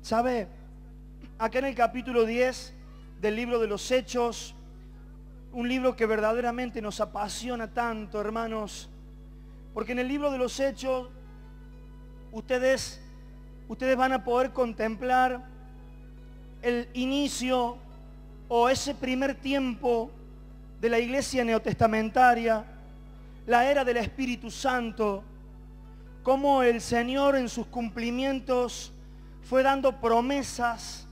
¿Sabe? Acá en el capítulo 10 del libro de los Hechos, un libro que verdaderamente nos apasiona tanto, hermanos, porque en el libro de los Hechos ustedes van a poder contemplar el inicio o ese primer tiempo de la iglesia neotestamentaria, la era del Espíritu Santo, cómo el Señor en sus cumplimientos fue dando promesas.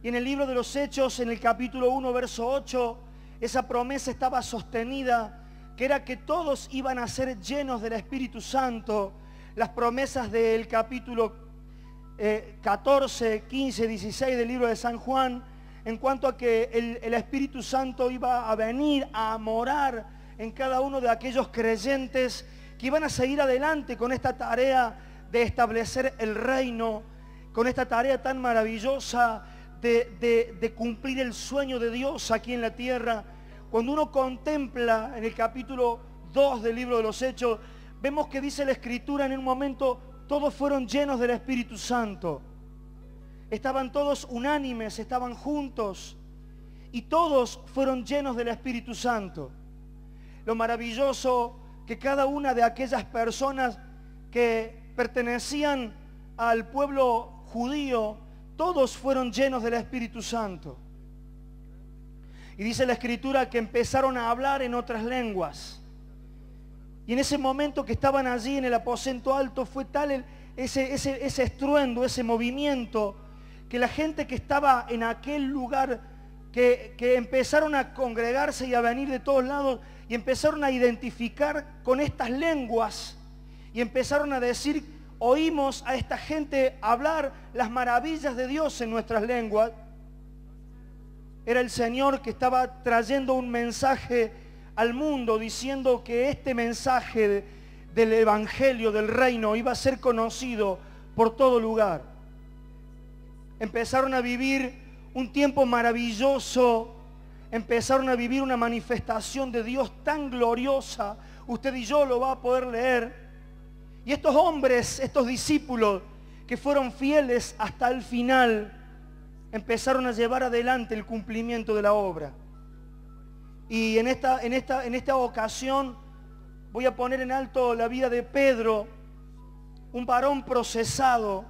Y en el libro de los Hechos, en el capítulo 1, verso 8, esa promesa estaba sostenida, que era que todos iban a ser llenos del Espíritu Santo. Las promesas del capítulo 14, 15, 16 del libro de San Juan, en cuanto a que el Espíritu Santo iba a venir a morar en cada uno de aquellos creyentes que iban a seguir adelante con esta tarea de establecer el reino, con esta tarea tan maravillosa de cumplir el sueño de Dios aquí en la tierra. Cuando uno contempla en el capítulo 2 del libro de los Hechos, vemos que dice la Escritura en un momento, todos fueron llenos del Espíritu Santo. Estaban todos unánimes, estaban juntos y todos fueron llenos del Espíritu Santo. Lo maravilloso que cada una de aquellas personas que pertenecían al pueblo judío, todos fueron llenos del Espíritu Santo. Y dice la Escritura que empezaron a hablar en otras lenguas. Y en ese momento que estaban allí en el aposento alto fue tal ese estruendo, ese movimiento, que la gente que estaba en aquel lugar, que empezaron a congregarse y a venir de todos lados, y empezaron a identificar con estas lenguas, y empezaron a decir, oímos a esta gente hablar las maravillas de Dios en nuestras lenguas. Era el Señor que estaba trayendo un mensaje al mundo, diciendo que este mensaje del Evangelio, del reino, iba a ser conocido por todo lugar. Empezaron a vivir un tiempo maravilloso, empezaron a vivir una manifestación de Dios tan gloriosa. Usted y yo lo va a poder leer. Y estos hombres, estos discípulos que fueron fieles hasta el final, empezaron a llevar adelante el cumplimiento de la obra. Y en esta ocasión voy a poner en alto la vida de Pedro, un varón procesado,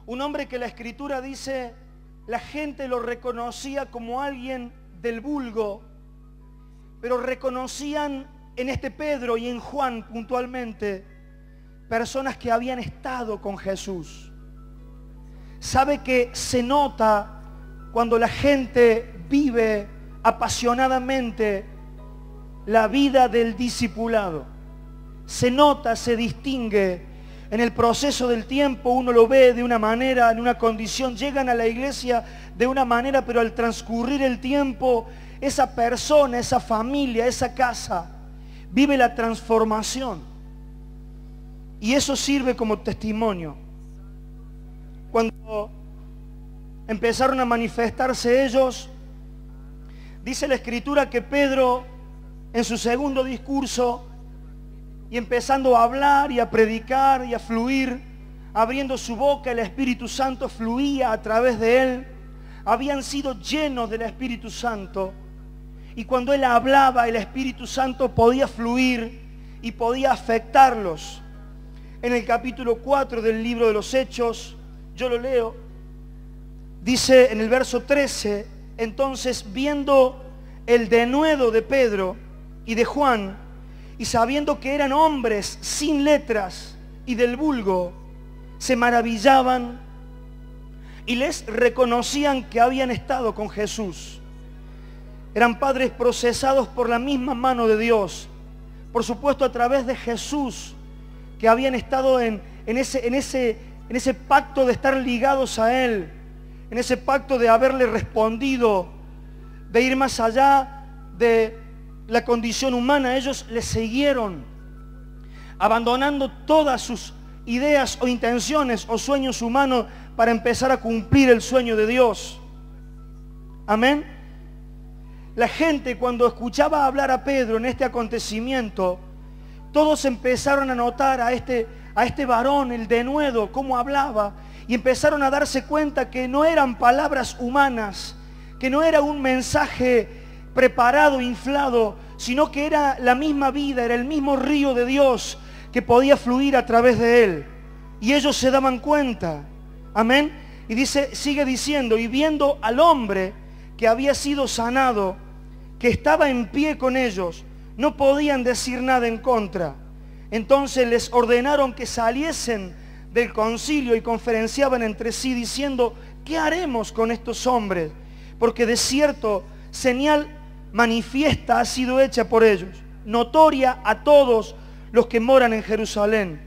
un hombre que la Escritura dice, la gente lo reconocía como alguien del vulgo, pero reconocían en este Pedro y en Juan puntualmente personas que habían estado con Jesús. Sabe que se nota cuando la gente vive apasionadamente la vida del discipulado. Se nota, se distingue. En el proceso del tiempo uno lo ve de una manera, en una condición. Llegan a la iglesia de una manera, pero al transcurrir el tiempo, esa persona, esa familia, esa casa, vive la transformación. Y eso sirve como testimonio. Cuando empezaron a manifestarse ellos, dice la Escritura que Pedro, en su segundo discurso, y empezando a hablar y a predicar y a fluir, abriendo su boca, el Espíritu Santo fluía a través de él. Habían sido llenos del Espíritu Santo. Y cuando él hablaba, el Espíritu Santo podía fluir y podía afectarlos. En el capítulo 4 del libro de los Hechos, yo lo leo, dice en el verso 13, entonces viendo el denuedo de Pedro y de Juan, y sabiendo que eran hombres sin letras y del vulgo, se maravillaban y les reconocían que habían estado con Jesús. Eran padres procesados por la misma mano de Dios, por supuesto a través de Jesús, que habían estado en ese pacto de estar ligados a Él, en ese pacto de haberle respondido, de ir más allá de la condición humana. Ellos le siguieron, abandonando todas sus ideas o intenciones o sueños humanos para empezar a cumplir el sueño de Dios. Amén. La gente, cuando escuchaba hablar a Pedro en este acontecimiento, todos empezaron a notar a a este varón, el denuedo, cómo hablaba, y empezaron a darse cuenta que no eran palabras humanas, que no era un mensaje preparado, inflado, sino que era la misma vida, era el mismo río de Dios que podía fluir a través de él. Y ellos se daban cuenta. Amén. Y dice, sigue diciendo, y viendo al hombre que había sido sanado, que estaba en pie con ellos, no podían decir nada en contra. Entonces les ordenaron que saliesen del concilio y conferenciaban entre sí diciendo, ¿qué haremos con estos hombres? Porque de cierto señal manifiesta ha sido hecha por ellos, notoria a todos los que moran en Jerusalén,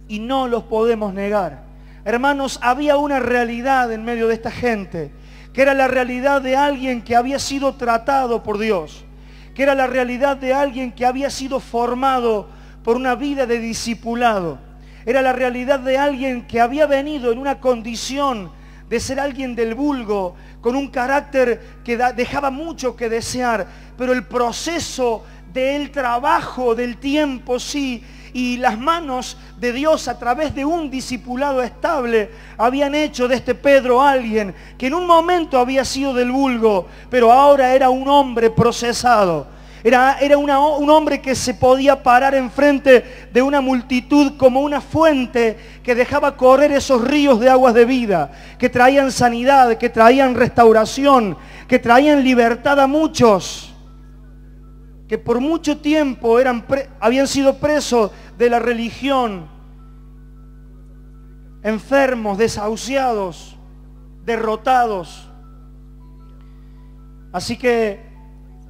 y no los podemos negar. Hermanos, había una realidad en medio de esta gente, que era la realidad de alguien que había sido tratado por Dios, que era la realidad de alguien que había sido formado por una vida de discipulado. Era la realidad de alguien que había venido en una condición de ser alguien del vulgo, con un carácter que dejaba mucho que desear, pero el proceso del trabajo, del tiempo, sí, y las manos de Dios a través de un discipulado estable habían hecho de este Pedro alguien que en un momento había sido del vulgo, pero ahora era un hombre procesado. Era un hombre que se podía parar enfrente de una multitud como una fuente que dejaba correr esos ríos de aguas de vida, que traían sanidad, que traían restauración, que traían libertad a muchos, que por mucho tiempo habían sido presos de la religión, enfermos, desahuciados, derrotados. Así que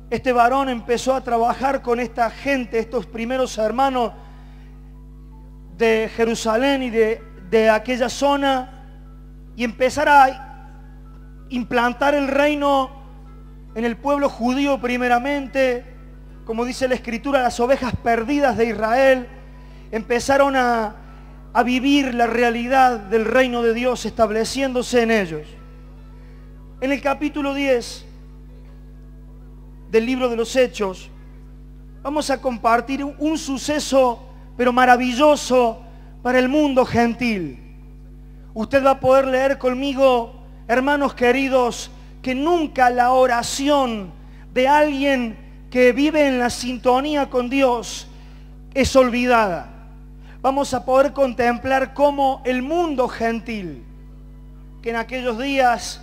este varón empezó a trabajar con esta gente, estos primeros hermanos de Jerusalén y de aquella zona, y empezar a implantar el reino en el pueblo judío primeramente, como dice la Escritura, las ovejas perdidas de Israel. Empezaron a vivir la realidad del reino de Dios estableciéndose en ellos. En el capítulo 10 del libro de los Hechos, vamos a compartir un suceso, pero maravilloso para el mundo gentil. Usted va a poder leer conmigo, hermanos queridos, que nunca la oración de alguien que vive en la sintonía con Dios es olvidada. Vamos a poder contemplar cómo el mundo gentil, que en aquellos días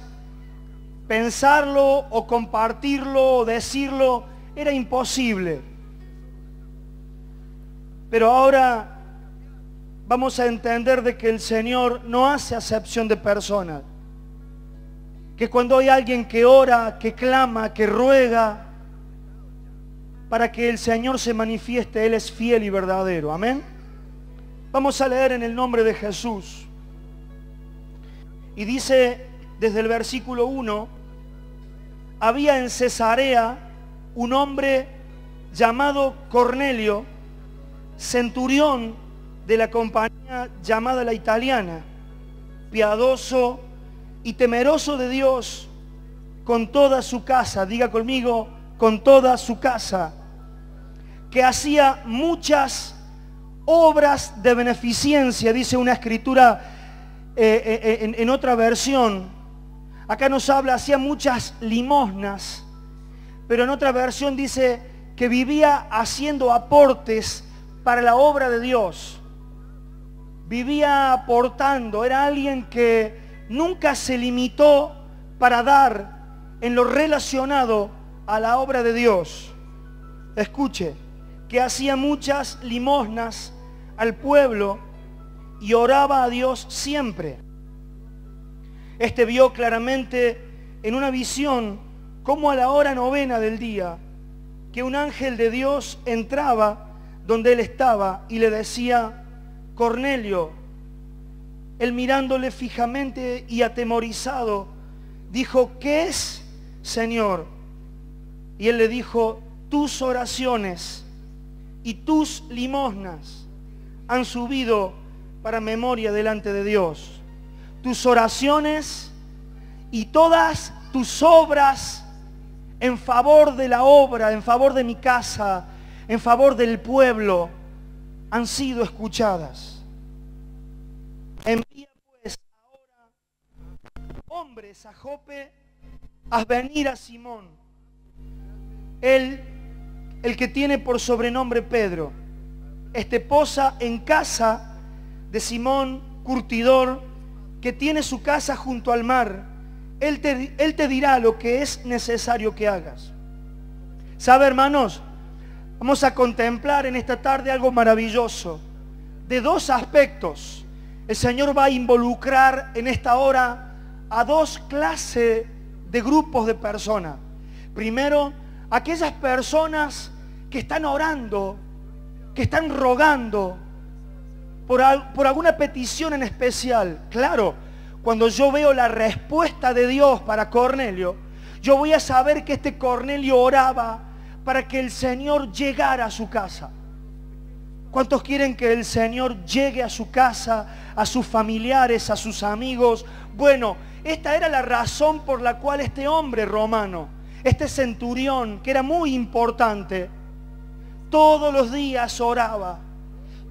pensarlo o compartirlo o decirlo era imposible. Pero ahora vamos a entender de que el Señor no hace acepción de personas. Que cuando hay alguien que ora, que clama, que ruega, para que el Señor se manifieste, Él es fiel y verdadero. Amén. Vamos a leer en el nombre de Jesús. Y dice desde el versículo 1, había en Cesarea un hombre llamado Cornelio, centurión de la compañía llamada la Italiana, piadoso y temeroso de Dios con toda su casa, diga conmigo, con toda su casa, que hacía muchas obras de beneficencia, dice una escritura en otra versión. Acá nos habla, hacía muchas limosnas, pero en otra versión dice que vivía haciendo aportes para la obra de Dios. Vivía aportando, era alguien que nunca se limitó para dar en lo relacionado a la obra de Dios. Escuche, que hacía muchas limosnas al pueblo y oraba a Dios siempre. Este vio claramente en una visión cómo a la hora 9 del día que un ángel de Dios entraba donde él estaba y le decía, Cornelio. Él mirándole fijamente y atemorizado, dijo, ¿qué es, Señor? Y él le dijo, tus oraciones y tus limosnas han subido para memoria delante de Dios. Tus oraciones y todas tus obras en favor de la obra, en favor de mi casa, en favor del pueblo, han sido escuchadas. hombres a Jope, haz venir a Simón, el que tiene por sobrenombre Pedro. Posa en casa de Simón, curtidor, que tiene su casa junto al mar. Él te dirá lo que es necesario que hagas. ¿Sabe, hermanos? Vamos a contemplar en esta tarde algo maravilloso. De dos aspectos, el Señor va a involucrar en esta hora a dos clases de grupos de personas. Primero, aquellas personas que están orando, que están rogando por alguna petición en especial. Claro, cuando yo veo la respuesta de Dios para Cornelio, yo voy a saber que este Cornelio oraba para que el Señor llegara a su casa. ¿Cuántos quieren que el Señor llegue a su casa, a sus familiares, a sus amigos? Bueno, esta era la razón por la cual este hombre romano, este centurión, que era muy importante, todos los días oraba,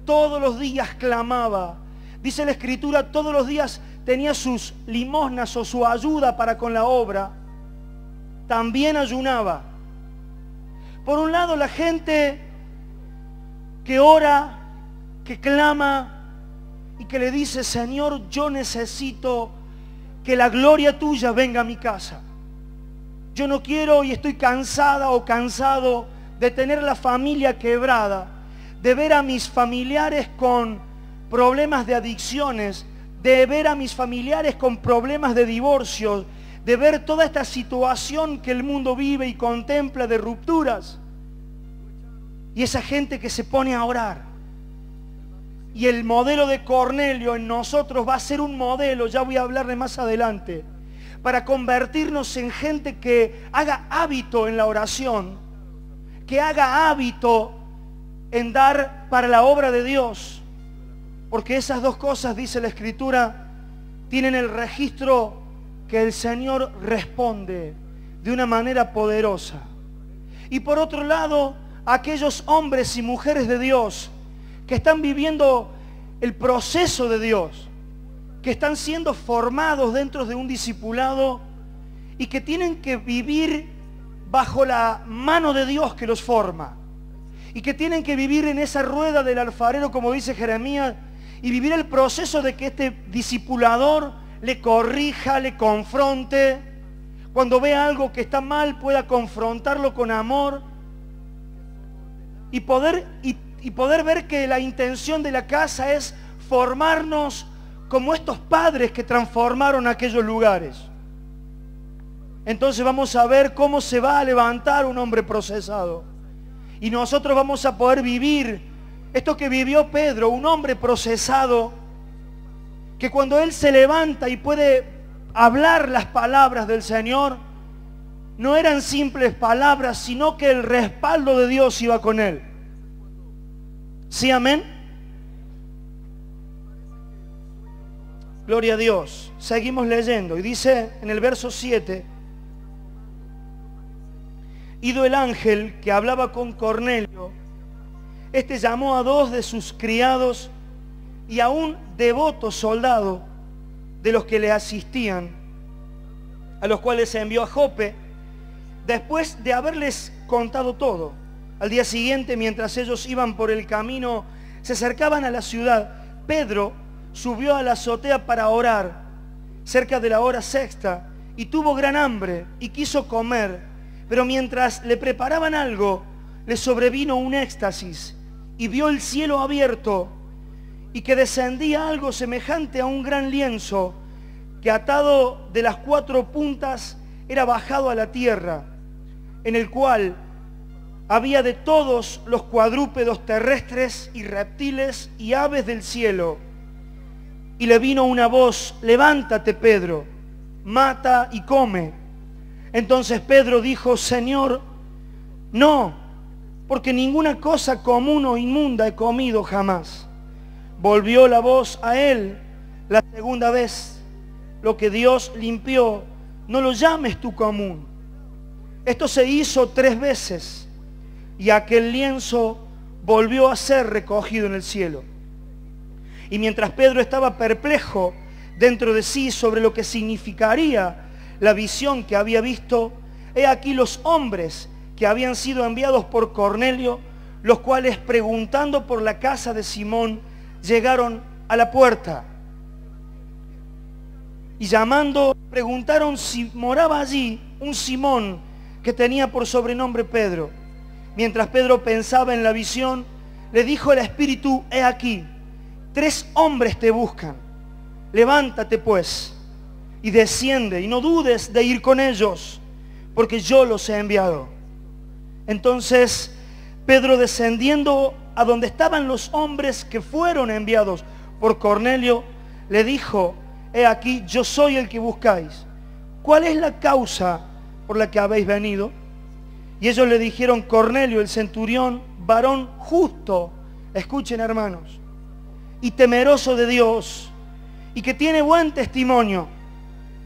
todos los días clamaba. Dice la Escritura, todos los días tenía sus limosnas o su ayuda para con la obra. También ayunaba. Por un lado, la gente que ora, que clama y que le dice: Señor, yo necesito que la gloria tuya venga a mi casa. Yo no quiero y estoy cansada o cansado de tener la familia quebrada, de ver a mis familiares con problemas de adicciones, de ver a mis familiares con problemas de divorcio, de ver toda esta situación que el mundo vive y contempla de rupturas. Y esa gente que se pone a orar. Y el modelo de Cornelio en nosotros va a ser un modelo, ya voy a hablarle más adelante, para convertirnos en gente que haga hábito en la oración, que haga hábito en dar para la obra de Dios. Porque esas dos cosas, dice la Escritura, tienen el registro que el Señor responde de una manera poderosa. Y por otro lado, aquellos hombres y mujeres de Dios que están viviendo el proceso de Dios, que están siendo formados dentro de un discipulado y que tienen que vivir bajo la mano de Dios que los forma, y que tienen que vivir en esa rueda del alfarero, como dice Jeremías, y vivir el proceso de que este discipulador le corrija, le confronte, cuando vea algo que está mal pueda confrontarlo con amor y poder ver que la intención de la casa es formarnos como estos padres que transformaron aquellos lugares. Entonces vamos a ver cómo se va a levantar un hombre procesado. Y nosotros vamos a poder vivir esto que vivió Pedro, un hombre procesado, que cuando él se levanta y puede hablar las palabras del Señor, no eran simples palabras, sino que el respaldo de Dios iba con él. ¿Sí, amén? Gloria a Dios. Seguimos leyendo y dice en el verso 7: ido el ángel que hablaba con Cornelio, este llamó a 2 de sus criados y a un devoto soldado de los que le asistían, a los cuales se envió a Jope, después de haberles contado todo. Al día siguiente, mientras ellos iban por el camino, se acercaban a la ciudad. Pedro subió a la azotea para orar, cerca de la hora sexta, y tuvo gran hambre y quiso comer. Pero mientras le preparaban algo, le sobrevino un éxtasis y vio el cielo abierto y que descendía algo semejante a un gran lienzo que, atado de las 4 puntas, era bajado a la tierra, en el cual había de todos los cuadrúpedos terrestres y reptiles y aves del cielo. Y le vino una voz: levántate, Pedro, mata y come. Entonces Pedro dijo: Señor, no, porque ninguna cosa común o inmunda he comido jamás. Volvió la voz a él la segunda vez: lo que Dios limpió, no lo llames tú común. Esto se hizo 3 veces, y aquel lienzo volvió a ser recogido en el cielo. Y mientras Pedro estaba perplejo dentro de sí sobre lo que significaría la visión que había visto, he aquí los hombres que habían sido enviados por Cornelio, los cuales preguntando por la casa de Simón, llegaron a la puerta. Y llamando, preguntaron si moraba allí un Simón que tenía por sobrenombre Pedro. Mientras Pedro pensaba en la visión, le dijo el Espíritu: he aquí, 3 hombres te buscan. Levántate pues y desciende, y no dudes de ir con ellos, porque yo los he enviado. Entonces Pedro, descendiendo a donde estaban los hombres que fueron enviados por Cornelio, le dijo: he aquí, yo soy el que buscáis. ¿Cuál es la causa por la que habéis venido? Y ellos le dijeron: Cornelio, el centurión, varón justo, escuchen hermanos, y temeroso de Dios, y que tiene buen testimonio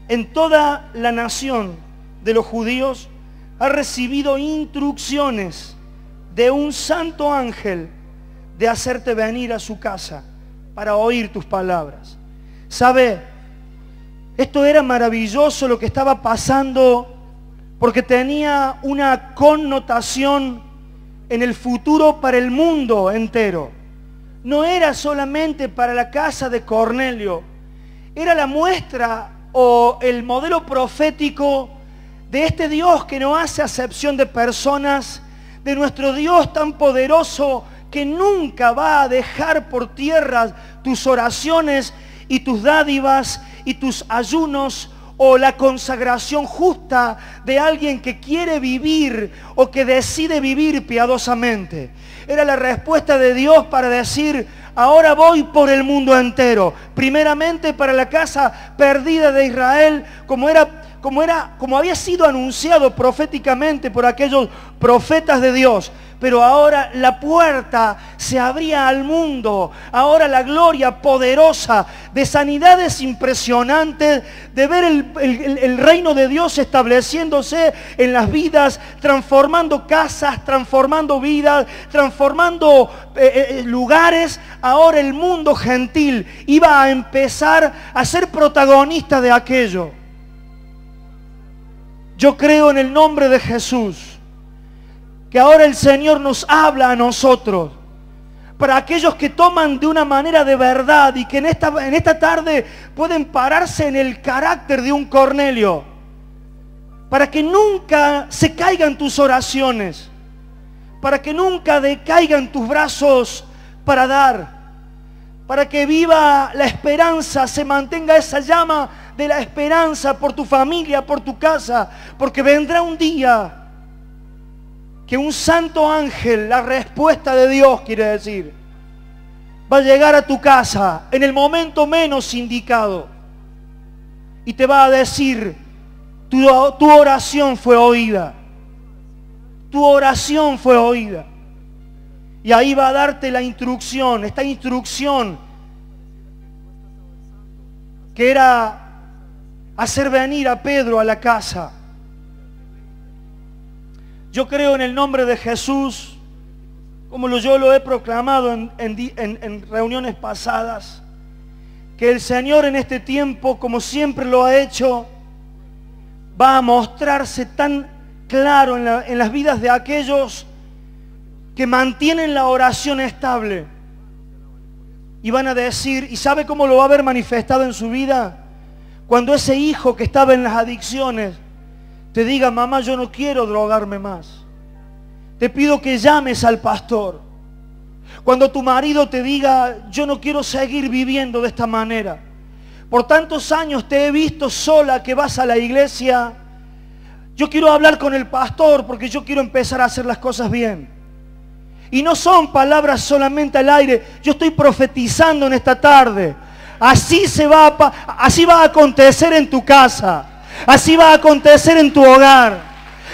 en toda la nación de los judíos, ha recibido instrucciones de un santo ángel de hacerte venir a su casa para oír tus palabras. ¿Sabe? Esto era maravilloso lo que estaba pasando, porque tenía una connotación en el futuro para el mundo entero. No era solamente para la casa de Cornelio, era la muestra o el modelo profético de este Dios que no hace acepción de personas, de nuestro Dios tan poderoso que nunca va a dejar por tierra tus oraciones y tus dádivas y tus ayunos, o la consagración justa de alguien que quiere vivir o que decide vivir piadosamente. Era la respuesta de Dios para decir: ahora voy por el mundo entero. Primeramente para la casa perdida de Israel, como había sido anunciado proféticamente por aquellos profetas de Dios. Pero ahora la puerta se abría al mundo. Ahora la gloria poderosa de sanidades impresionantes, de ver el reino de Dios estableciéndose en las vidas, transformando casas, transformando vidas, transformando lugares. Ahora el mundo gentil iba a empezar a ser protagonista de aquello. Yo creo en el nombre de Jesús que ahora el Señor nos habla a nosotros, para aquellos que toman de una manera de verdad y que en esta tarde pueden pararse en el carácter de un Cornelio, para que nunca se caigan tus oraciones, para que nunca decaigan tus brazos para dar, para que viva la esperanza, se mantenga esa llama de la esperanza por tu familia, por tu casa, porque vendrá un día que un santo ángel, la respuesta de Dios quiere decir, va a llegar a tu casa en el momento menos indicado y te va a decir: tu oración fue oída, tu oración fue oída. Y ahí va a darte la instrucción, esta instrucción que era hacer venir a Pedro a la casa. Yo creo en el nombre de Jesús, como yo lo he proclamado en reuniones pasadas, que el Señor en este tiempo, como siempre lo ha hecho, va a mostrarse tan claro en las vidas de aquellos que mantienen la oración estable. Y van a decir, ¿y sabe cómo lo va a haber manifestado en su vida? Cuando ese hijo que estaba en las adicciones te diga: mamá, yo no quiero drogarme más, te pido que llames al pastor. Cuando tu marido te diga: yo no quiero seguir viviendo de esta manera, por tantos años te he visto sola que vas a la iglesia, yo quiero hablar con el pastor porque yo quiero empezar a hacer las cosas bien. Y no son palabras solamente al aire, yo estoy profetizando en esta tarde. Así va a acontecer en tu casa. Así va a acontecer en tu hogar.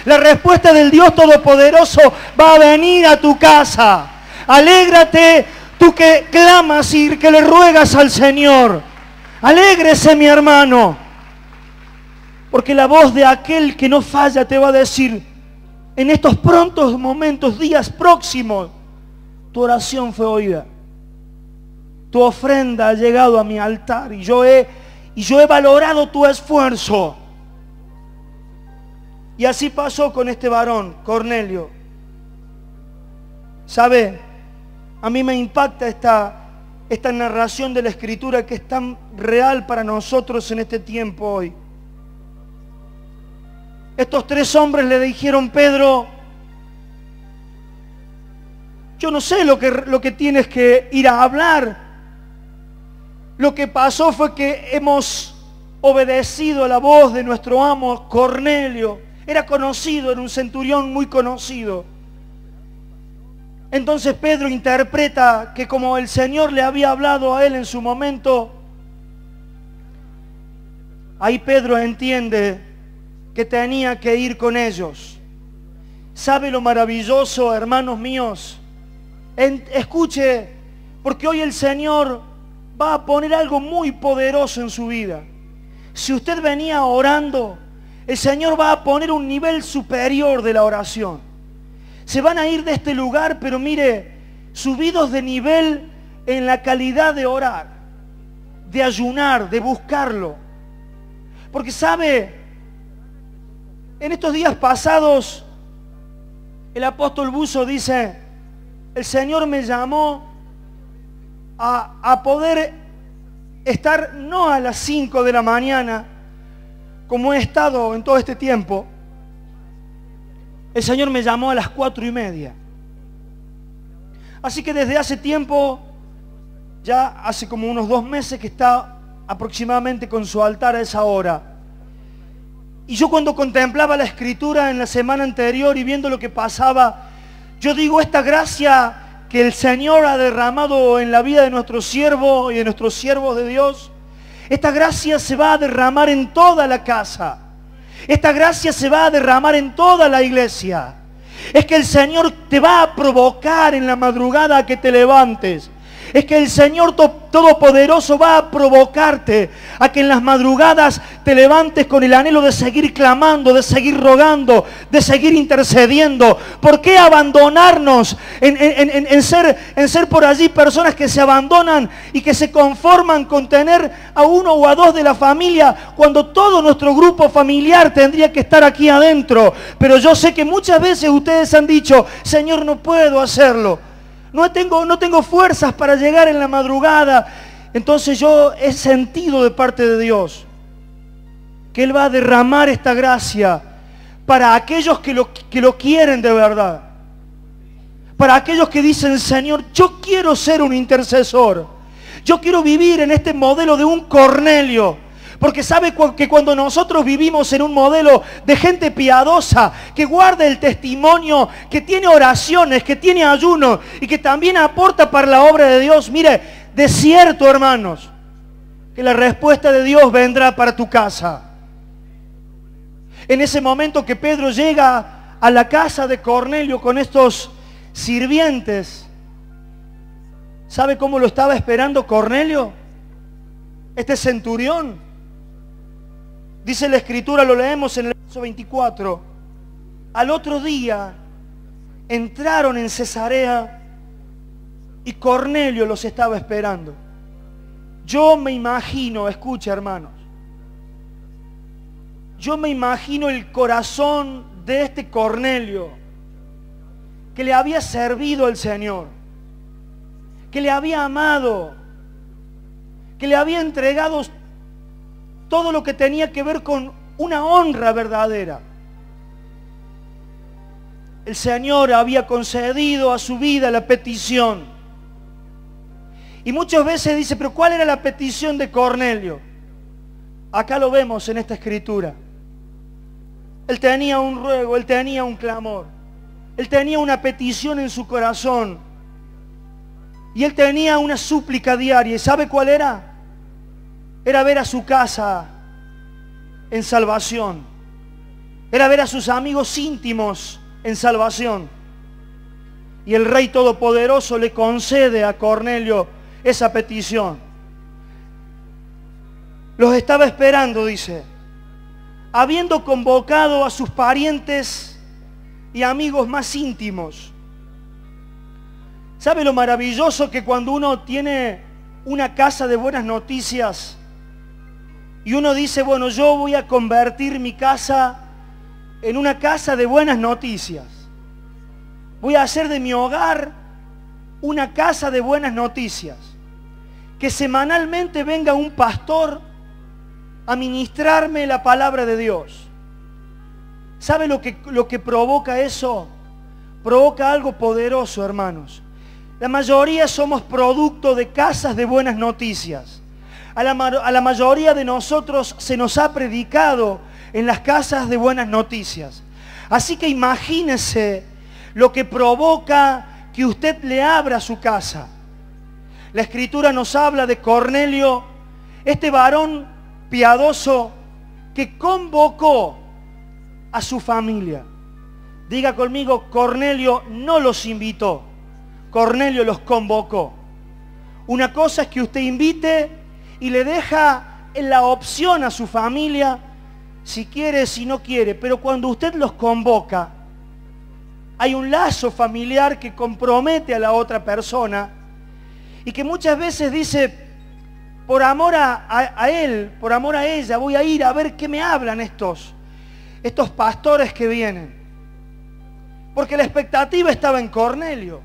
La respuesta del Dios Todopoderoso va a venir a tu casa. Alégrate, tú que clamas y que le ruegas al Señor. Alégrese, mi hermano, porque la voz de aquel que no falla te va a decir: en estos prontos momentos, días próximos, tu oración fue oída. Tu ofrenda ha llegado a mi altar y yo he valorado tu esfuerzo. Y así pasó con este varón, Cornelio. ¿Sabe? A mí me impacta esta narración de la Escritura que es tan real para nosotros en este tiempo hoy. Estos tres hombres le dijeron: Pedro, yo no sé lo que tienes que ir a hablar. Lo que pasó fue que hemos obedecido a la voz de nuestro amo Cornelio. Era conocido, era un centurión muy conocido. Entonces Pedro interpreta que como el Señor le había hablado a él en su momento, ahí Pedro entiende que tenía que ir con ellos. ¿Sabe lo maravilloso, hermanos míos? Escuche, porque hoy el Señor va a poner algo muy poderoso en su vida. Si usted venía orando, el Señor va a poner un nivel superior de la oración. Se van a ir de este lugar, pero mire, subidos de nivel en la calidad de orar, de ayunar, de buscarlo. Porque sabe, en estos días pasados, el apóstol Buzo dice: el Señor me llamó a poder estar no a las 5 de la mañana, como he estado en todo este tiempo. El Señor me llamó a las 4:30. Así que desde hace tiempo, ya hace como unos 2 meses que está aproximadamente con su altar a esa hora. Y yo cuando contemplaba la Escritura en la semana anterior y viendo lo que pasaba, yo digo, esta gracia que el Señor ha derramado en la vida de nuestro siervo y de nuestros siervos de Dios, esta gracia se va a derramar en toda la casa. Esta gracia se va a derramar en toda la iglesia. Es que el Señor te va a provocar en la madrugada a que te levantes. Es que el Señor Todopoderoso va a provocarte a que en las madrugadas te levantes con el anhelo de seguir clamando, de seguir rogando, de seguir intercediendo. ¿Por qué abandonarnos en ser por allí personas que se abandonan y que se conforman con tener a uno o a dos de la familia, cuando todo nuestro grupo familiar tendría que estar aquí adentro? Pero yo sé que muchas veces ustedes han dicho: Señor, no puedo hacerlo. No tengo fuerzas para llegar en la madrugada. Entonces yo he sentido de parte de Dios que Él va a derramar esta gracia para aquellos que lo quieren de verdad. Para aquellos que dicen: Señor, yo quiero ser un intercesor. Yo quiero vivir en este modelo de un Cornelio. Porque sabe que cuando nosotros vivimos en un modelo de gente piadosa, que guarda el testimonio, que tiene oraciones, que tiene ayuno y que también aporta para la obra de Dios, mire, de cierto, hermanos, que la respuesta de Dios vendrá para tu casa. En ese momento que Pedro llega a la casa de Cornelio con estos sirvientes, ¿sabe cómo lo estaba esperando Cornelio? Este centurión. Dice la Escritura, lo leemos en el verso 24. Al otro día entraron en Cesarea y Cornelio los estaba esperando. Yo me imagino, escucha hermanos, yo me imagino el corazón de este Cornelio que le había servido al Señor, que le había amado, que le había entregado todo lo que tenía que ver con una honra verdadera. El Señor había concedido a su vida la petición. Y muchas veces dice: pero ¿cuál era la petición de Cornelio? Acá lo vemos en esta Escritura. Él tenía un ruego, él tenía un clamor, él tenía una petición en su corazón. Y él tenía una súplica diaria. ¿Y sabe cuál era? Era ver a su casa en salvación. Era ver a sus amigos íntimos en salvación. Y el Rey Todopoderoso le concede a Cornelio esa petición. Los estaba esperando, dice, habiendo convocado a sus parientes y amigos más íntimos. ¿Sabe lo maravilloso que cuando uno tiene una casa de buenas noticias y uno dice: bueno, yo voy a convertir mi casa en una casa de buenas noticias. Voy a hacer de mi hogar una casa de buenas noticias. Que semanalmente venga un pastor a ministrarme la palabra de Dios. ¿Sabe lo que provoca eso? Provoca algo poderoso, hermanos. La mayoría somos producto de casas de buenas noticias. A la mayoría de nosotros se nos ha predicado en las casas de buenas noticias. Así que imagínese lo que provoca que usted le abra su casa. La Escritura nos habla de Cornelio, este varón piadoso que convocó a su familia. Diga conmigo, Cornelio no los invitó, Cornelio los convocó. Una cosa es que usted invite y le deja la opción a su familia, si quiere, si no quiere, pero cuando usted los convoca, hay un lazo familiar que compromete a la otra persona y que muchas veces dice, por amor a él, por amor a ella, voy a ir a ver qué me hablan estos pastores que vienen. Porque la expectativa estaba en Cornelio.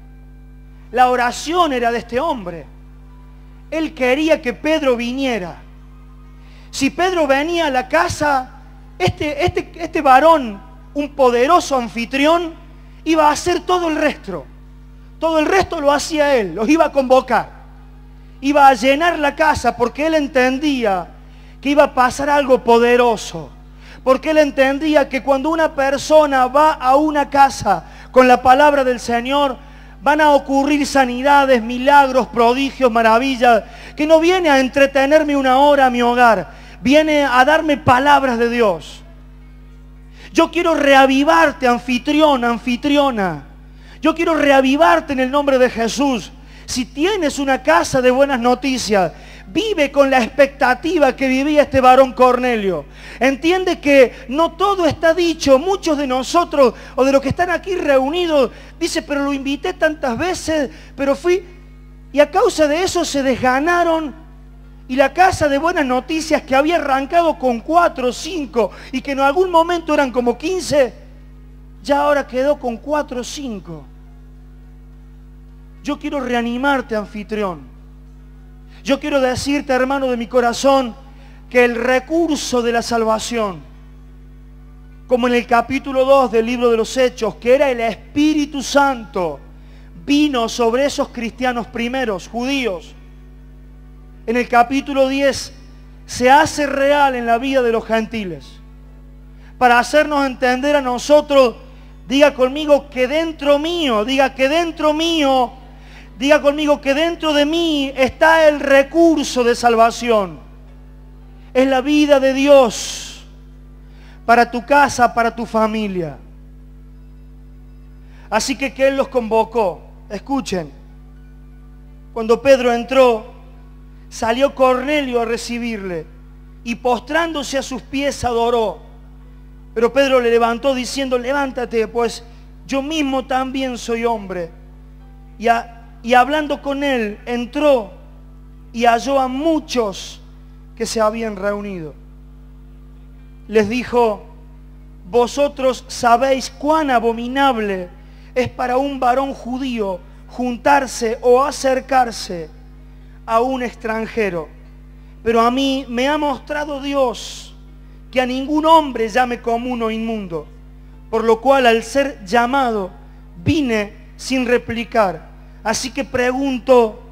La oración era de este hombre. Él quería que Pedro viniera. Si Pedro venía a la casa, este varón, un poderoso anfitrión, iba a hacer todo el resto. Todo el resto lo hacía él, los iba a convocar. Iba a llenar la casa porque él entendía que iba a pasar algo poderoso. Porque él entendía que cuando una persona va a una casa con la palabra del Señor, van a ocurrir sanidades, milagros, prodigios, maravillas, que no viene a entretenerme una hora a mi hogar, viene a darme palabras de Dios. Yo quiero reavivarte, anfitrión, anfitriona. Yo quiero reavivarte en el nombre de Jesús. Si tienes una casa de buenas noticias, vive con la expectativa que vivía este varón Cornelio. Entiende que no todo está dicho. Muchos de nosotros, o de los que están aquí reunidos, dice, pero lo invité tantas veces, pero fui... Y a causa de eso se desganaron. Y la casa de buenas noticias que había arrancado con 4 o 5, y que en algún momento eran como 15, ya ahora quedó con 4 o 5. Yo quiero reanimarte, anfitrión. Yo quiero decirte, hermano de mi corazón, que el recurso de la salvación, como en el capítulo 2 del libro de los Hechos, que era el Espíritu Santo, vino sobre esos cristianos primeros, judíos. En el capítulo 10 se hace real en la vida de los gentiles. Para hacernos entender a nosotros, diga conmigo que dentro mío, diga que dentro mío, diga conmigo que dentro de mí está el recurso de salvación. Es la vida de Dios para tu casa, para tu familia. Así que Él los convocó. Escuchen, cuando Pedro entró, salió Cornelio a recibirle y postrándose a sus pies adoró. Pero Pedro le levantó diciendo, levántate, pues yo mismo también soy hombre. Y hablando con él, entró y halló a muchos que se habían reunido. Les dijo, vosotros sabéis cuán abominable es para un varón judío juntarse o acercarse a un extranjero. Pero a mí me ha mostrado Dios que a ningún hombre llame común o inmundo, por lo cual al ser llamado vine sin replicar. Así que pregunto,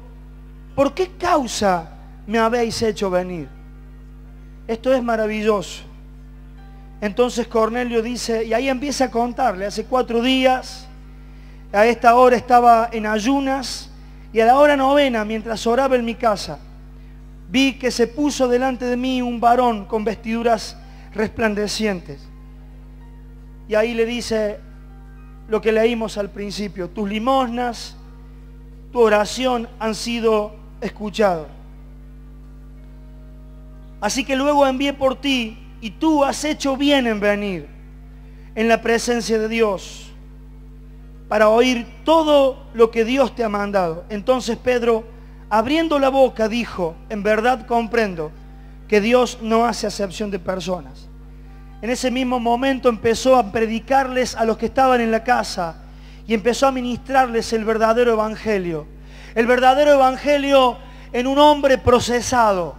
¿por qué causa me habéis hecho venir? Esto es maravilloso. Entonces Cornelio dice, y ahí empieza a contarle, hace 4 días, a esta hora estaba en ayunas, y a la hora 9, mientras oraba en mi casa, vi que se puso delante de mí un varón con vestiduras resplandecientes. Y ahí le dice lo que leímos al principio, tus limosnas, tu oración han sido escuchados. Así que luego envié por ti y tú has hecho bien en venir en la presencia de Dios para oír todo lo que Dios te ha mandado. Entonces Pedro, abriendo la boca, dijo, en verdad comprendo que Dios no hace acepción de personas. En ese mismo momento empezó a predicarles a los que estaban en la casa y empezó a ministrarles el verdadero evangelio. El verdadero evangelio en un hombre procesado.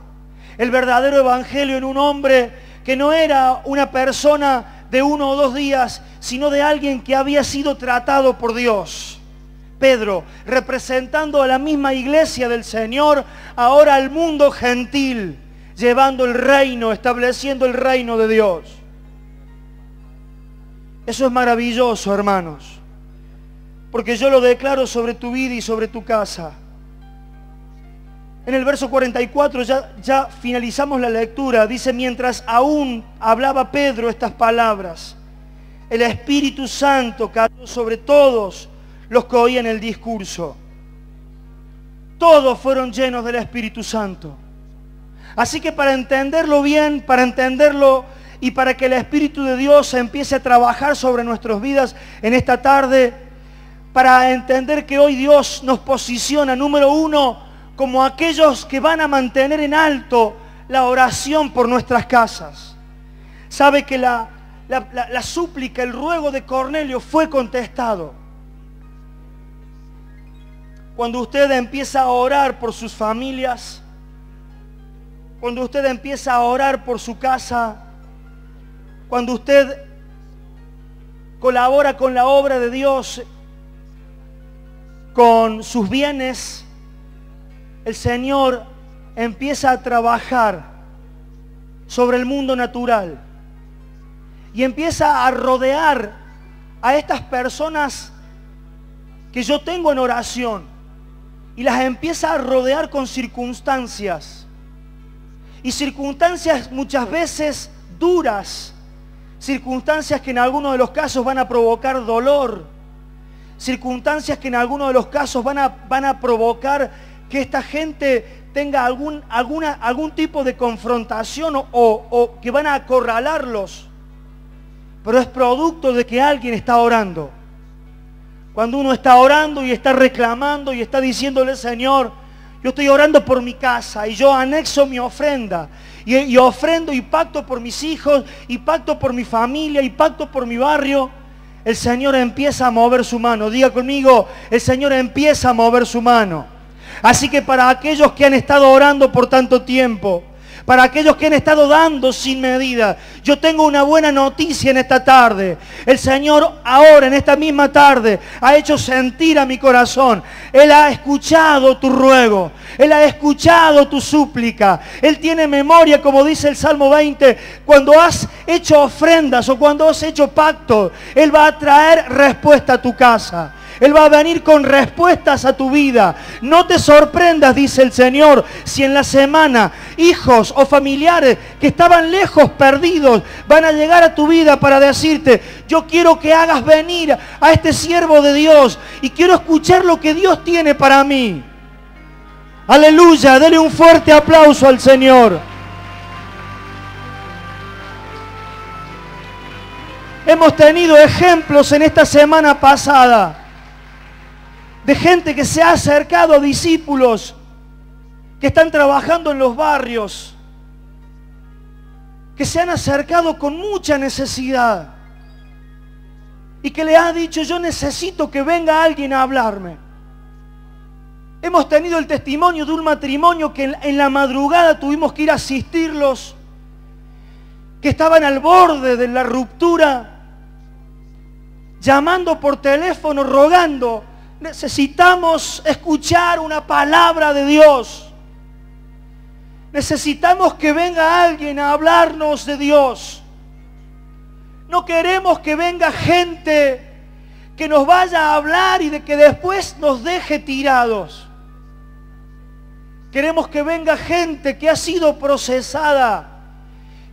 El verdadero evangelio en un hombre que no era una persona de 1 o 2 días, sino de alguien que había sido tratado por Dios. Pedro, representando a la misma iglesia del Señor, ahora al mundo gentil, llevando el reino, estableciendo el reino de Dios. Eso es maravilloso, hermanos, porque yo lo declaro sobre tu vida y sobre tu casa. En el verso 44 ya finalizamos la lectura. Dice, mientras aún hablaba Pedro estas palabras, el Espíritu Santo cayó sobre todos los que oían el discurso. Todos fueron llenos del Espíritu Santo. Así que para entenderlo bien, para entenderlo y para que el Espíritu de Dios empiece a trabajar sobre nuestras vidas en esta tarde, para entender que hoy Dios nos posiciona, número 1, como aquellos que van a mantener en alto la oración por nuestras casas. Sabe que la súplica, el ruego de Cornelio fue contestado. Cuando usted empieza a orar por sus familias, cuando usted empieza a orar por su casa, cuando usted colabora con la obra de Dios, con sus bienes, el Señor empieza a trabajar sobre el mundo natural y empieza a rodear a estas personas que yo tengo en oración y las empieza a rodear con circunstancias, y circunstancias muchas veces duras, circunstancias que en algunos de los casos van a provocar dolor, circunstancias que en algunos de los casos van a provocar que esta gente tenga algún tipo de confrontación o que van a acorralarlos. Pero es producto de que alguien está orando. Cuando uno está orando y está reclamando y está diciéndole, Señor, yo estoy orando por mi casa y yo anexo mi ofrenda. Y ofrendo y pacto por mis hijos, y pacto por mi familia, y pacto por mi barrio. El Señor empieza a mover su mano. Diga conmigo, el Señor empieza a mover su mano. Así que para aquellos que han estado orando por tanto tiempo, para aquellos que han estado dando sin medida, yo tengo una buena noticia en esta tarde. El Señor ahora, en esta misma tarde, ha hecho sentir a mi corazón. Él ha escuchado tu ruego. Él ha escuchado tu súplica. Él tiene memoria, como dice el Salmo 20, cuando has hecho ofrendas o cuando has hecho pacto, Él va a traer respuesta a tu casa. Él va a venir con respuestas a tu vida. No te sorprendas, dice el Señor, si en la semana hijos o familiares que estaban lejos, perdidos, van a llegar a tu vida para decirte, yo quiero que hagas venir a este siervo de Dios y quiero escuchar lo que Dios tiene para mí. Aleluya, dele un fuerte aplauso al Señor. Hemos tenido ejemplos en esta semana pasada de gente que se ha acercado a discípulos que están trabajando en los barrios, que se han acercado con mucha necesidad y que le ha dicho, yo necesito que venga alguien a hablarme. Hemos tenido el testimonio de un matrimonio que en la madrugada tuvimos que ir a asistirlos, que estaban al borde de la ruptura, llamando por teléfono, rogando, necesitamos escuchar una palabra de Dios. Necesitamos que venga alguien a hablarnos de Dios. No queremos que venga gente que nos vaya a hablar y de que después nos deje tirados. Queremos que venga gente que ha sido procesada.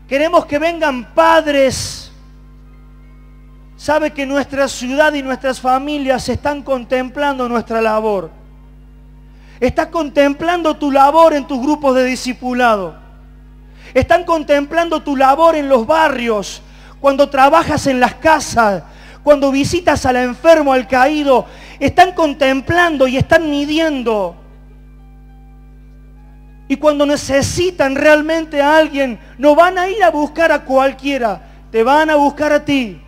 Queremos que vengan padres. Sabe que nuestra ciudad y nuestras familias están contemplando nuestra labor. Están contemplando tu labor en tus grupos de discipulado. Están contemplando tu labor en los barrios, cuando trabajas en las casas, cuando visitas al enfermo, al caído. Están contemplando y están midiendo. Y cuando necesitan realmente a alguien, no van a ir a buscar a cualquiera. te van a buscar a ti,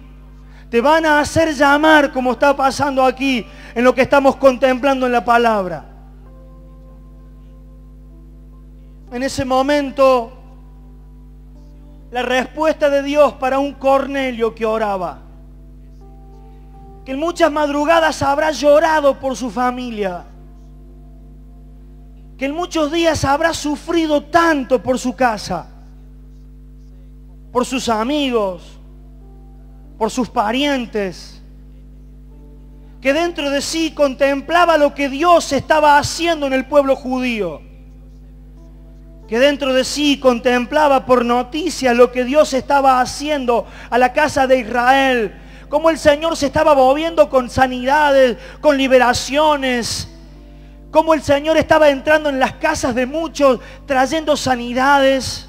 te van a hacer llamar, como está pasando aquí en lo que estamos contemplando en la palabra. En ese momento, la respuesta de Dios para un Cornelio que oraba, que en muchas madrugadas habrá llorado por su familia, que en muchos días habrá sufrido tanto por su casa, por sus amigos, por sus parientes, que dentro de sí contemplaba lo que Dios estaba haciendo en el pueblo judío, que dentro de sí contemplaba por noticias lo que Dios estaba haciendo a la casa de Israel, cómo el Señor se estaba moviendo con sanidades, con liberaciones, cómo el Señor estaba entrando en las casas de muchos, trayendo sanidades.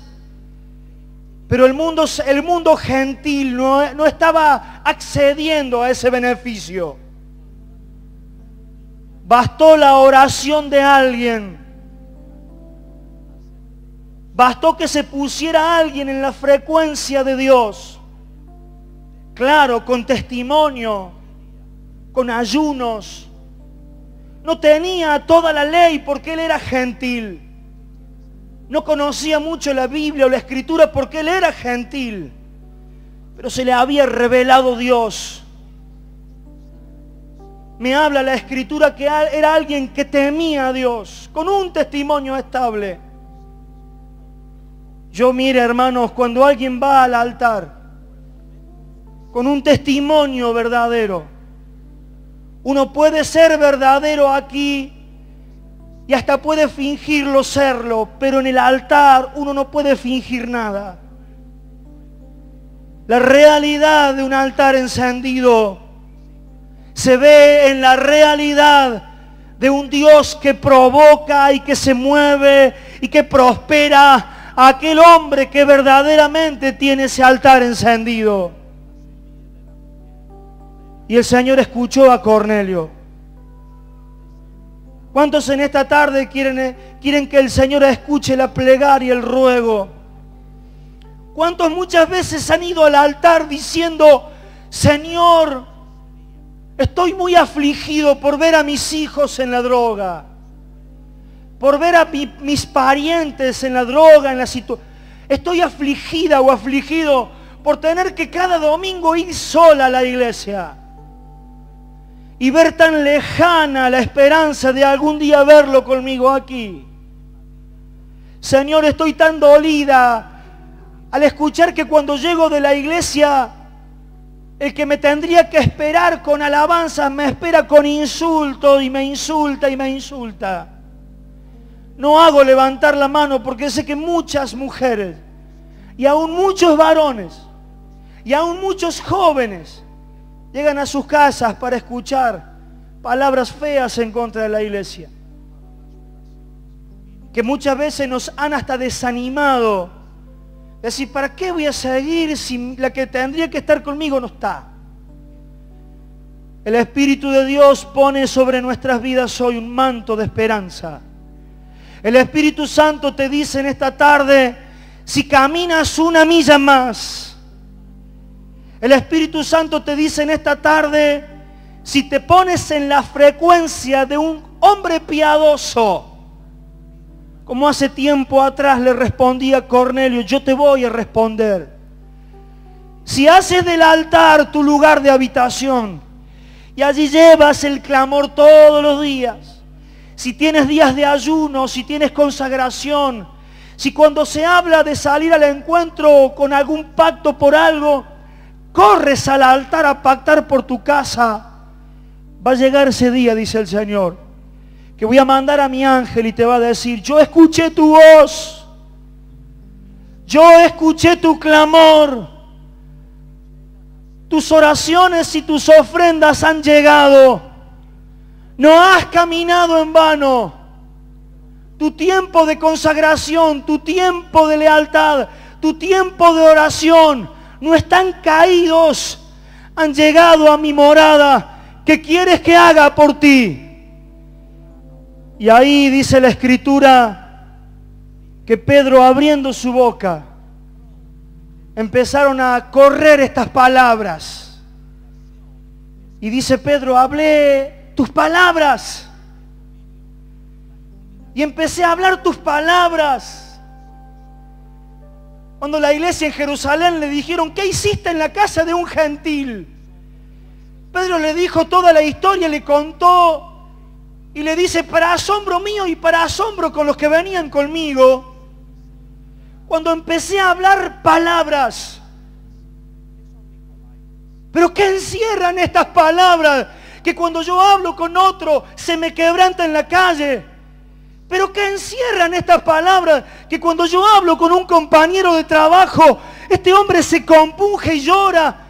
Pero el mundo gentil no estaba accediendo a ese beneficio. Bastó la oración de alguien. Bastó que se pusiera alguien en la frecuencia de Dios. Claro, con testimonio, con ayunos. No tenía toda la ley porque él era gentil. No conocía mucho la Biblia o la Escritura porque él era gentil. Pero se le había revelado Dios. Me habla la Escritura que era alguien que temía a Dios, con un testimonio estable. Yo, mire, hermanos, cuando alguien va al altar con un testimonio verdadero, uno puede ser verdadero aquí y hasta puede fingirlo serlo, pero en el altar uno no puede fingir nada. La realidad de un altar encendido se ve en la realidad de un Dios que provoca y que se mueve y que prospera a aquel hombre que verdaderamente tiene ese altar encendido. Y el Señor escuchó a Cornelio. ¿Cuántos en esta tarde quieren que el Señor escuche la plegaria y el ruego? ¿Cuántos muchas veces han ido al altar diciendo: Señor, estoy muy afligido por ver a mis hijos en la droga, por ver a mis parientes en la droga, en la situación? Estoy afligida o afligido por tener que cada domingo ir sola a la iglesia y ver tan lejana la esperanza de algún día verlo conmigo aquí. Señor, estoy tan dolida al escuchar que cuando llego de la iglesia, el que me tendría que esperar con alabanzas me espera con insulto y me insulta y me insulta. No hago levantar la mano porque sé que muchas mujeres y aún muchos varones y aún muchos jóvenes llegan a sus casas para escuchar palabras feas en contra de la iglesia, que muchas veces nos han hasta desanimado. Decir, ¿para qué voy a seguir si la que tendría que estar conmigo no está? El Espíritu de Dios pone sobre nuestras vidas hoy un manto de esperanza. El Espíritu Santo te dice en esta tarde: si caminas una milla más. El Espíritu Santo te dice en esta tarde: si te pones en la frecuencia de un hombre piadoso, como hace tiempo atrás le respondía Cornelio, yo te voy a responder. Si haces del altar tu lugar de habitación y allí llevas el clamor todos los días, si tienes días de ayuno, si tienes consagración, si cuando se habla de salir al encuentro con algún pacto por algo, corres al altar a pactar por tu casa, va a llegar ese día, dice el Señor, que voy a mandar a mi ángel y te va a decir: yo escuché tu voz, yo escuché tu clamor, tus oraciones y tus ofrendas han llegado, no has caminado en vano, tu tiempo de consagración, tu tiempo de lealtad, tu tiempo de oración no están caídos, han llegado a mi morada. ¿Qué quieres que haga por ti? Y ahí dice la Escritura que Pedro, abriendo su boca, empezaron a correr estas palabras. Y dice Pedro, hablé tus palabras. Y empecé a hablar tus palabras. Cuando la iglesia en Jerusalén le dijeron, ¿qué hiciste en la casa de un gentil? Pedro le dijo toda la historia, le contó. Y le dice, para asombro mío y para asombro con los que venían conmigo, cuando empecé a hablar palabras. Pero ¿qué encierran estas palabras? Que cuando yo hablo con otro se me quebranta en la calle. Pero ¿qué encierran estas palabras? Que cuando yo hablo con un compañero de trabajo, este hombre se compunge y llora.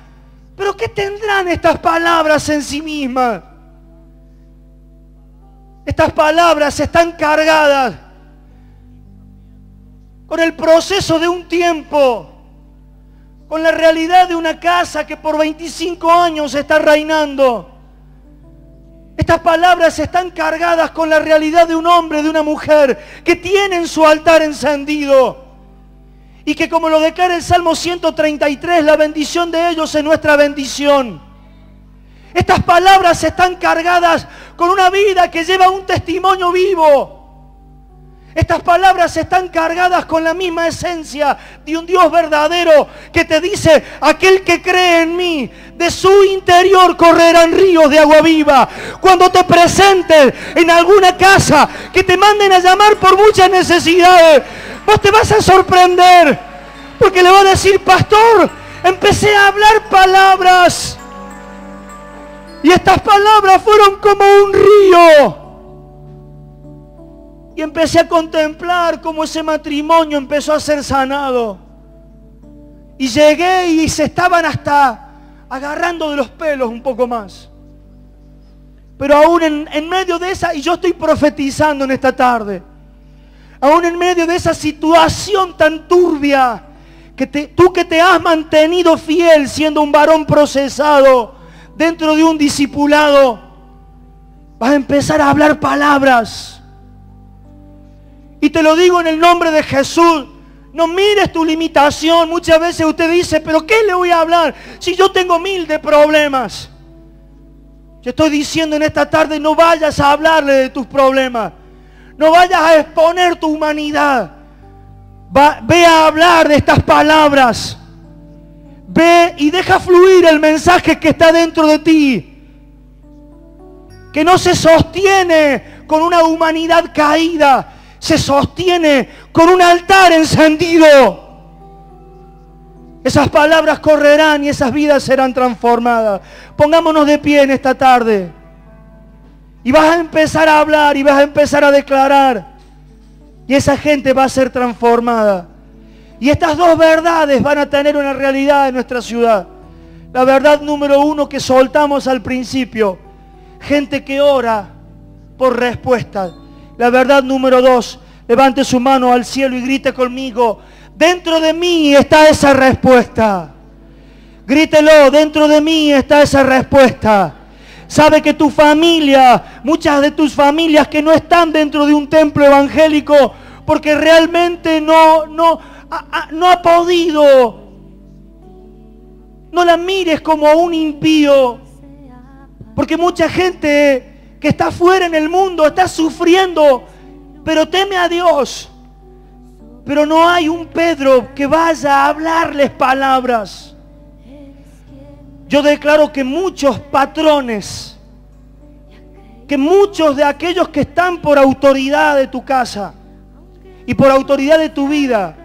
Pero ¿qué tendrán estas palabras en sí mismas? Estas palabras están cargadas con el proceso de un tiempo, con la realidad de una casa que por 25 años está reinando. Estas palabras están cargadas con la realidad de un hombre, de una mujer, que tienen su altar encendido. Y que como lo declara el Salmo 133, la bendición de ellos es nuestra bendición. Estas palabras están cargadas con una vida que lleva un testimonio vivo. Estas palabras están cargadas con la misma esencia de un Dios verdadero que te dice, aquel que cree en mí, de su interior correrán ríos de agua viva. Cuando te presentes en alguna casa que te manden a llamar por muchas necesidades, vos te vas a sorprender, porque le va a decir, pastor, empecé a hablar palabras. Y estas palabras fueron como un río. Y empecé a contemplar cómo ese matrimonio empezó a ser sanado. Y llegué y se estaban hasta agarrando de los pelos un poco más. Pero aún en medio de esa, y yo estoy profetizando en esta tarde, aún en medio de esa situación tan turbia, tú que te has mantenido fiel siendo un varón procesado, dentro de un discipulado, vas a empezar a hablar palabras. Y te lo digo en el nombre de Jesús, no mires tu limitación. Muchas veces usted dice, pero ¿qué le voy a hablar si yo tengo 1000 de problemas? Yo estoy diciendo en esta tarde, no vayas a hablarle de tus problemas. No vayas a exponer tu humanidad. Ve a hablar de estas palabras. Ve y deja fluir el mensaje que está dentro de ti, que no se sostiene con una humanidad caída, se sostiene con un altar encendido. Esas palabras correrán y esas vidas serán transformadas. Pongámonos de pie en esta tarde y vas a empezar a hablar y vas a empezar a declarar, y esa gente va a ser transformada. Y estas dos verdades van a tener una realidad en nuestra ciudad. La verdad número 1 que soltamos al principio, gente que ora por respuestas. La verdad número 2, levante su mano al cielo y grite conmigo, dentro de mí está esa respuesta. Grítelo, dentro de mí está esa respuesta. Sabe que tu familia, muchas de tus familias que no están dentro de un templo evangélico, porque realmente no ha podido, no la mires como a un impío, porque mucha gente que está fuera en el mundo está sufriendo, pero teme a Dios. Pero no hay un Pedro que vaya a hablarles palabras. Yo declaro que muchos patrones, que muchos de aquellos que están por autoridad de tu casa y por autoridad de tu vida,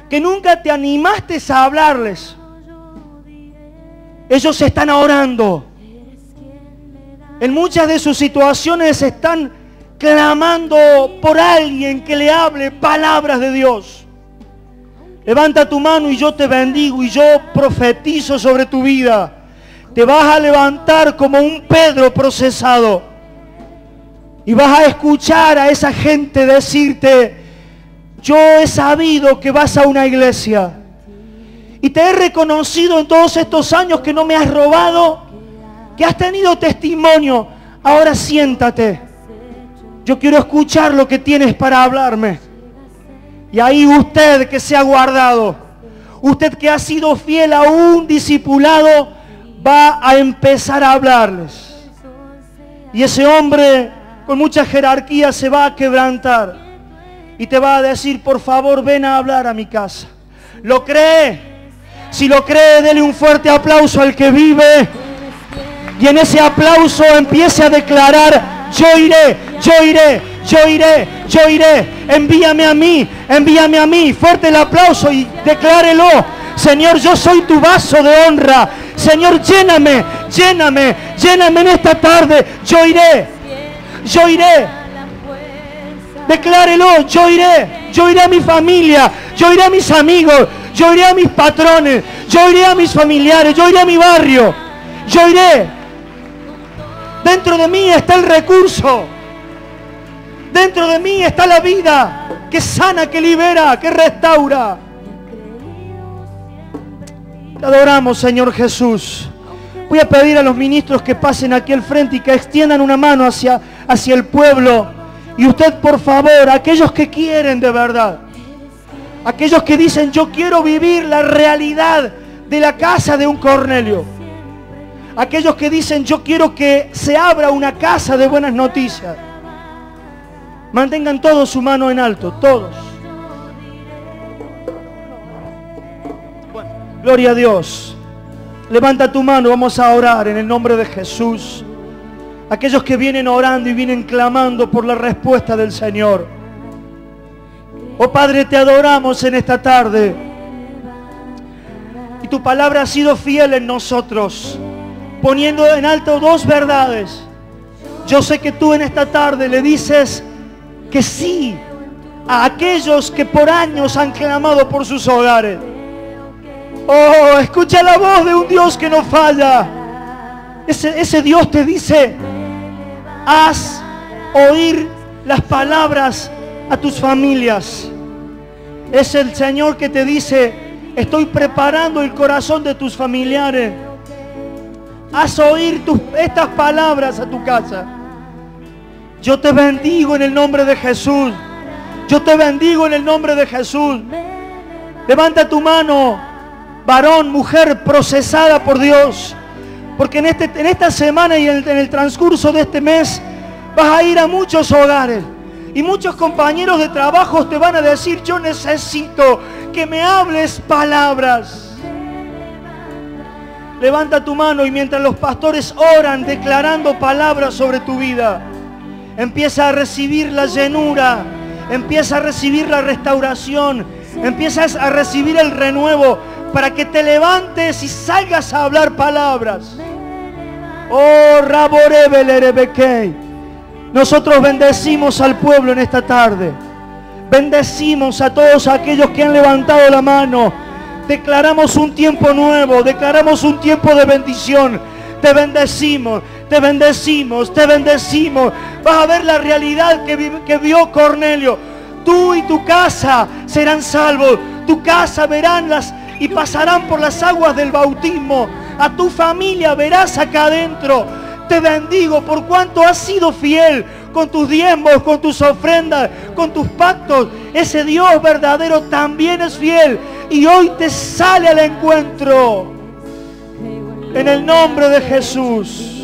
que nunca te animaste a hablarles, ellos están orando. En muchas de sus situaciones están clamando por alguien que le hable palabras de Dios. Levanta tu mano y yo te bendigo y yo profetizo sobre tu vida. Te vas a levantar como un Pedro procesado y vas a escuchar a esa gente decirte, yo he sabido que vas a una iglesia y te he reconocido en todos estos años que no me has robado, que has tenido testimonio. Ahora siéntate. Yo quiero escuchar lo que tienes para hablarme. Y ahí usted que se ha guardado, Usted que ha sido fiel a un discipulado va a empezar a hablarles. Y ese hombre con mucha jerarquía se va a quebrantar y te va a decir, por favor, ven a hablar a mi casa. ¿Lo cree? Si lo cree, dele un fuerte aplauso al que vive. Y en ese aplauso empiece a declarar, yo iré, yo iré, yo iré, yo iré. Envíame a mí, envíame a mí. Fuerte el aplauso y declárelo. Señor, yo soy tu vaso de honra. Señor, lléname, lléname, lléname en esta tarde. Yo iré, yo iré. Declárelo, yo iré a mi familia, yo iré a mis amigos, yo iré a mis patrones, yo iré a mis familiares, yo iré a mi barrio, yo iré. Dentro de mí está el recurso, dentro de mí está la vida que sana, que libera, que restaura. Te adoramos, Señor Jesús. Voy a pedir a los ministros que pasen aquí al frente y que extiendan una mano hacia el pueblo. Y usted, por favor, aquellos que quieren de verdad, aquellos que dicen, yo quiero vivir la realidad de la casa de un Cornelio, aquellos que dicen, yo quiero que se abra una casa de buenas noticias, mantengan todos su mano en alto, todos. Bueno, gloria a Dios. Levanta tu mano, vamos a orar en el nombre de Jesús. Aquellos que vienen orando y vienen clamando por la respuesta del Señor. Oh Padre, te adoramos en esta tarde. Y tu palabra ha sido fiel en nosotros, poniendo en alto dos verdades. Yo sé que tú en esta tarde le dices que sí a aquellos que por años han clamado por sus hogares. Oh, escucha la voz de un Dios que no falla. Ese Dios te dice, haz oír las palabras a tus familias. Es el Señor que te dice, estoy preparando el corazón de tus familiares. Haz oír estas palabras a tu casa. Yo te bendigo en el nombre de Jesús. Yo te bendigo en el nombre de Jesús. Levanta tu mano, varón, mujer procesada por Dios. Porque en esta semana y en el transcurso de este mes vas a ir a muchos hogares. Y muchos compañeros de trabajo te van a decir, yo necesito que me hables palabras. Levanta tu mano y mientras los pastores oran declarando palabras sobre tu vida, empieza a recibir la llenura, empieza a recibir la restauración, empiezas a recibir el renuevo para que te levantes y salgas a hablar palabras. Oh, Raborebelerebekei. Nosotros bendecimos al pueblo en esta tarde. Bendecimos a todos aquellos que han levantado la mano. Declaramos un tiempo nuevo, declaramos un tiempo de bendición. Te bendecimos, te bendecimos, te bendecimos. Vas a ver la realidad que vio Cornelio. Tú y tu casa serán salvos. Tu casa verán y pasarán por las aguas del bautismo. A tu familia verás acá adentro. Te bendigo por cuanto has sido fiel con tus diezmos, con tus ofrendas, con tus pactos. Ese Dios verdadero también es fiel y hoy te sale al encuentro. En el nombre de Jesús.